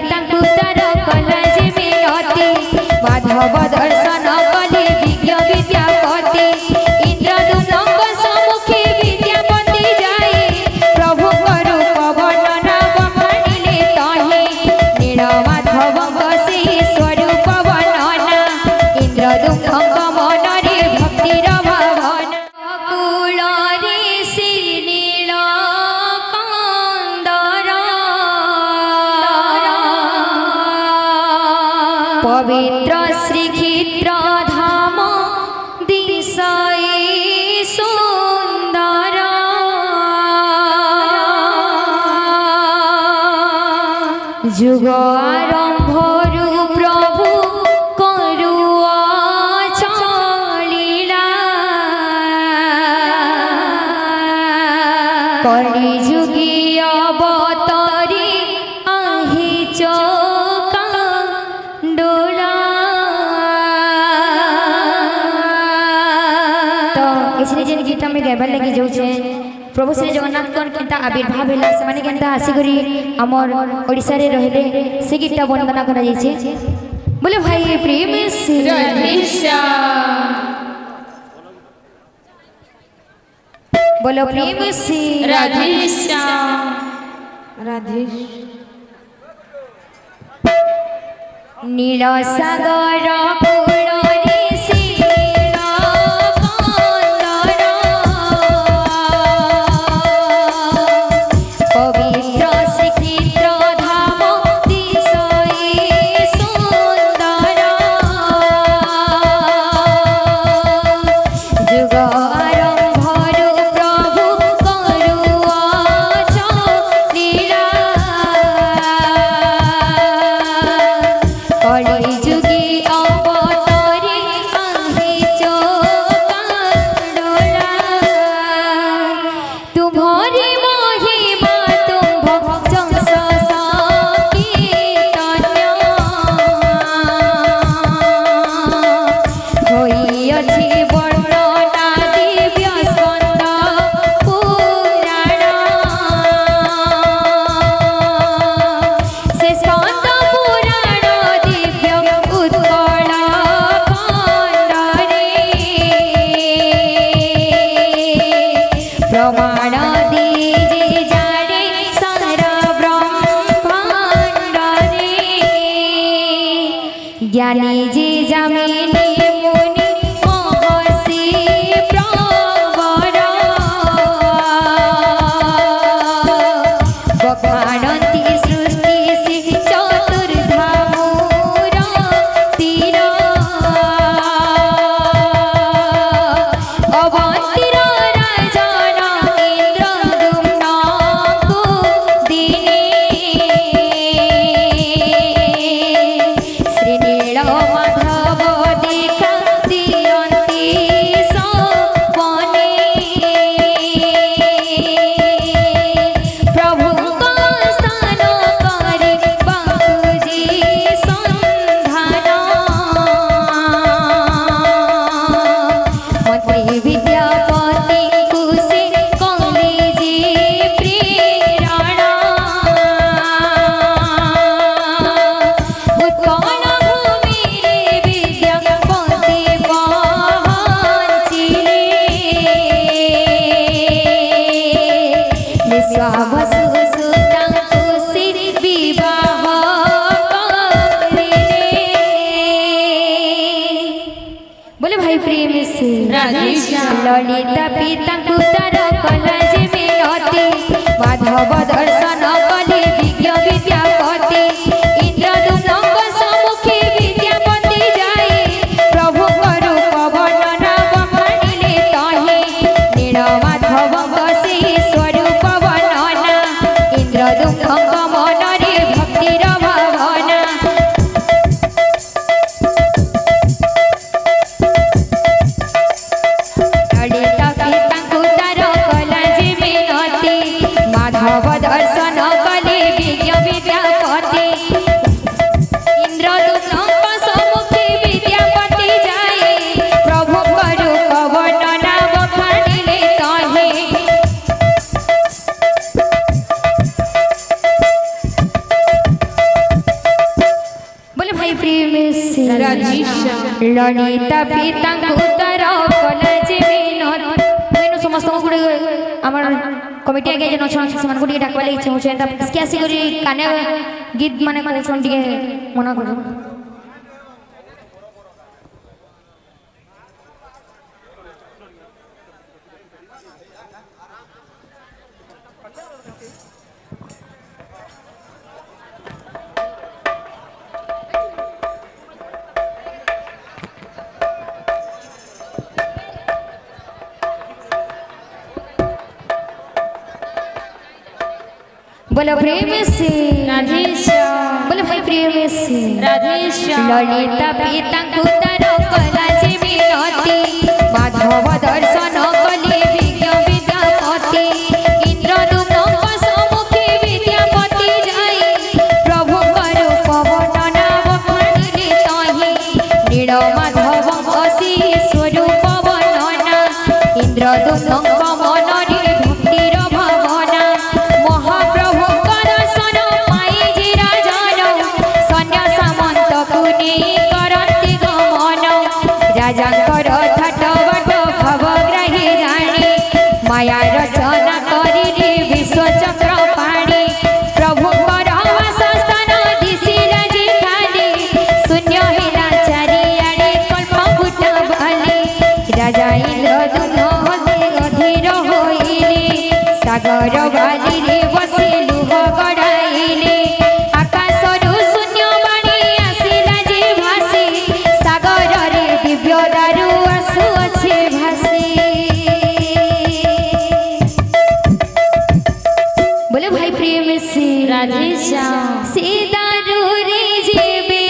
पिता तार कला जे मिलती माधव दर्शन कले विज्ञ विद्यापति इंद्रदुम्नक सम्मुखे विद्यापति जाए प्रभु रूप वर्णना बखाणिले तहे नीलमाधवक से स्वरूप वर्णना इंद्रदुम्नक मनरे भक्तिर भावना कुल ऋषि नीलकंदर पवित्र श्रीक्षेत्र धाम दिशै सुंदर जुग आरंभरु प्रभु करुआ चलिला कलि जुगी अवतरी आहि चौका डोला। तो इसलिए जेन गीत में गाइबार लगी जाऊे प्रभु श्री जगन्नाथ कौन केनता आविर्भाव होला से माने केनता आसिकरी हमर ओडिसा रे रहले से गीतटा वंदना करा जाइछे। बोले भाई प्रेम से राधेश्याम बोलो प्रेम से राधेश्याम राधेश नील सागर कुल ऋषि पवित्र श्रीक्षेत्र धाम दिशै सुंदर जुग आरंभरु प्रभु करुआ चलिला कलि जुगी अवतरी आहि चौका डोला तुम्हारी महिमा तुम भक्तों सकीर्तन्य होइअछि वर्णना दिव्य स्कंद पुराण से स्कंद पुराण दिव्य उत्कल खंडरे प्रमाण दीजे जाने सारा ब्रह्मांड रे ज्ञानी जी जमीनी मुनि महर्षि प्रवर बखाणन्ति सृष्टि से चतुर्धा मूर्तिर अवन्तिर राजन इंद्रदुम्नकु दिने श्री नीलमाधव देखा दियन्ति सपने प्रभुଙ୍କ स्थान करे बाबूजी संधान मंत्री विद्यापति कुशे कलेजी प्रेरणा उत्कल भूमि रे विद्यापति पहुँचिले विश्वावसु सुतांकु सिर विवाह करेले। बोले भाई प्रेम से राधेश्याम ललिता पिता तार कला जे मिलती माधव दर्शन कले विज्ञ विद्यापति इंद्रदुम्नक सम्मुखे विद्यापति जाए प्रभु रूप वर्णना बखाणिले तहे नीलमाधवक से स्वरूप वर्णना इंद्रदुम्नक मनरे भक्तिर भावना ललिता पिता तार कला जे मिलती माधव दर्शन बोले भाई प्रेम से राधेश्याम ललिता पिता कुतर कला जे विनोद मेनु समस्त गुडे हमर कमिटी आगे जे नछन समान गुडी डाकवा ले छै छै त किसी आसी करी काने गीत माने कोछन दिके मना करू बोलो प्रेम से राधेश्याम बोलो भाई प्रेम से राधेश्याम ललिता पिता कुतर कला जे विनोदी माधव दर्शन कले विज्ञ विद्यापति इंद्रदुम्न सम्मुखे विद्यापति जाई प्रभु करो पवन बखानिले तहि नील माधव असी स्वरूप वर्णना इंद्रदुम्न मनरे भक्तिर भावना महाप्रभु दर्शन पाई जे राजन सन्या सामंत कुने करते गमन राजांकर ठाट भवग्राही जाने माया रचना करी विश्वचक्र पाणी प्रभु वासस्थान दिशिला जे खाली शून्य हेला चारिआडे कल्प गुट बाली राजा इंद्रदुम्न अधीर होइले सागर बाली रे बसी लुह गड़ाइले आकाशरु शून्य बाणी आसिला जे भासी सागर रे दिव्य दारु आसु अच्छे भासी बोले भाई प्रेम से राधेश्याम से दारु रे जीवे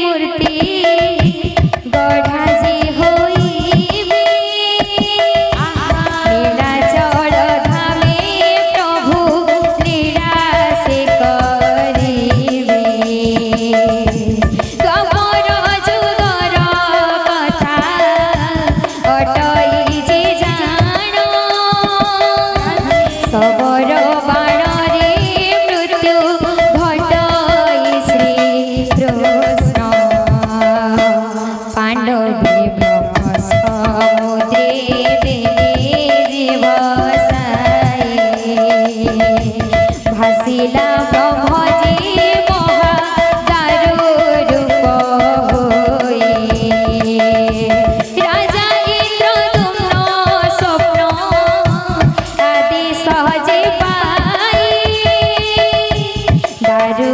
मूर्ति गढ़ा जे होइबे लीला चल धामे प्रभु लीला से करिबे कमर जुगर कथा अटई जे जानो सबर बाण रे मृत्यु घटई श्री कृष्ण पांडवे ब्रह्म समुद्रे देले जीव साई भासिला ब्रह्म जी महा दारु रूप होई राजा इंद्रदुम्न स्वप्न आदि सहजे पाई दारु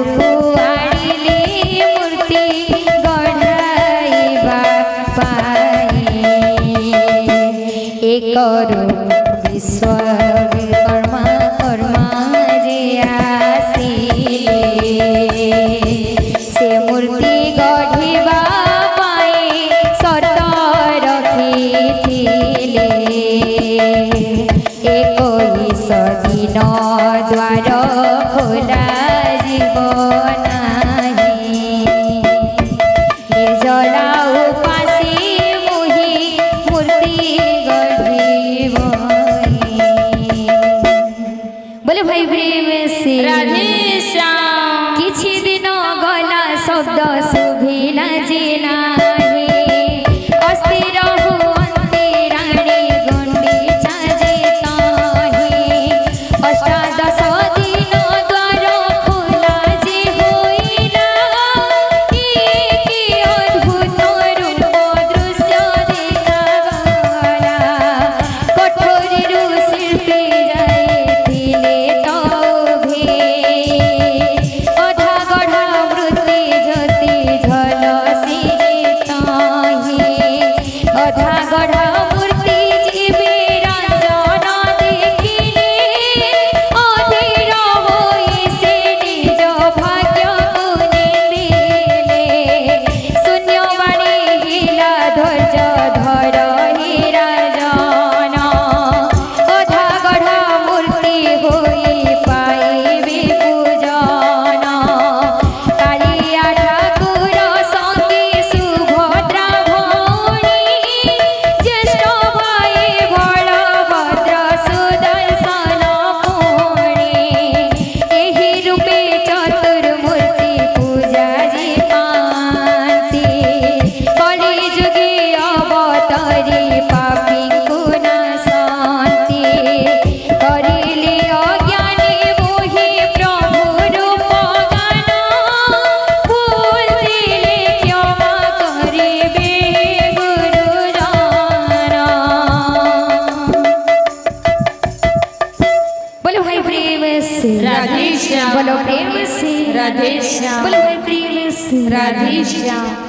आड़िले मूर्ति गढ़ाइबा पाई एक विश्वकर्मा कर्मा जे आसिले से मूर्ति गढ़िबा पाई सर्त रखिथिले 21 दिन द्वार खोला जीव नाही निर्जला उपासी मुहि मूर्ति गढ़िब बोले भाई प्रेम से राधेश्याम किछि दिन गला शब्द सुभिला जे नाही अस्थिर हुअन्ते राणी गुण्डिचा जे ताहि अष्टादश दिन द्वार खोला जे होइला कि अद्भुत राधे श्याम बोलो भाई प्रेम से राधे श्याम